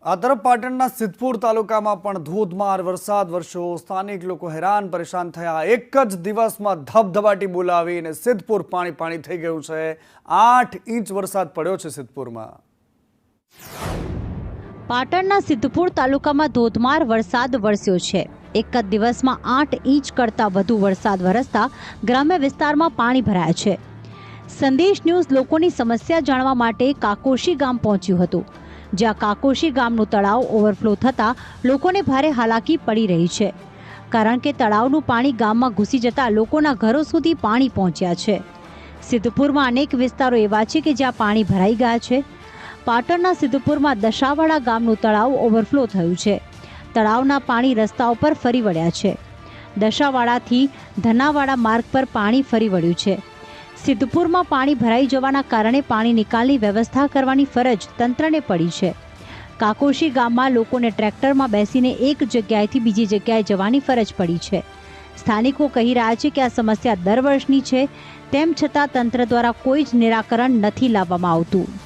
આ તરફ પાટણના સિદ્ધપુર તાલુકામાં પણ ધોધમાર વરસાદ વરસ્યો। સ્થાનિક લોકો હેરાન પરેશાન થયા। એક જ દિવસમાં ધબધબાટી બોલાવીને સિદ્ધપુર પાણી થઈ ગયું છે। 8 ઇંચ વરસાદ પડ્યો છે સિદ્ધપુરમાં। પાટણના સિદ્ધપુર તાલુકામાં ધોધમાર વરસાદ વરસ્યો છે। એક જ દિવસમાં 8 ઇંચ કરતાં વધુ વરસાદ વરસતા ગ્રામ્ય વિસ્તારમાં પાણી ભરાયા છે। સંદેશ ન્યૂઝ લોકોની સમસ્યા જાણવા માટે કાકોશી ગામ પહોંચ્યું હતું, જ્યાં કાકોશી ગામનું તળાવ ઓવરફ્લો થતાં લોકોને ભારે હાલાકી પડી રહી છે, કારણ કે તળાવનું પાણી ગામમાં ઘૂસી જતા લોકોના ઘરો સુધી પાણી પહોંચ્યા છે। સિદ્ધપુરમાં અનેક વિસ્તારો એવા છે કે જ્યાં પાણી ભરાઈ ગયા છે। પાટણના સિદ્ધપુરમાં દશાવાડા ગામનું તળાવ ઓવરફ્લો થયું છે। તળાવના પાણી રસ્તા ઉપર ફરી વળ્યા છે। દશાવાડાથી ધનાવાડા માર્ગ પર પાણી ફરી વળ્યું છે। સિદ્ધપુરમાં પાણી ભરાઈ જવાના કારણે પાણી નિકાલની વ્યવસ્થા કરવાની ફરજ તંત્રને પડી છે। કાકોશી ગામમાં લોકોને ટ્રેક્ટરમાં બેસીને એક જગ્યાએથી બીજી જગ્યાએ જવાની ફરજ પડી છે। સ્થાનિકો કહી રહ્યા છે કે આ સમસ્યા દર વર્ષની છે, તેમ છતાં તંત્ર દ્વારા કોઈ જ નિરાકરણ નથી લાવવામાં આવતું।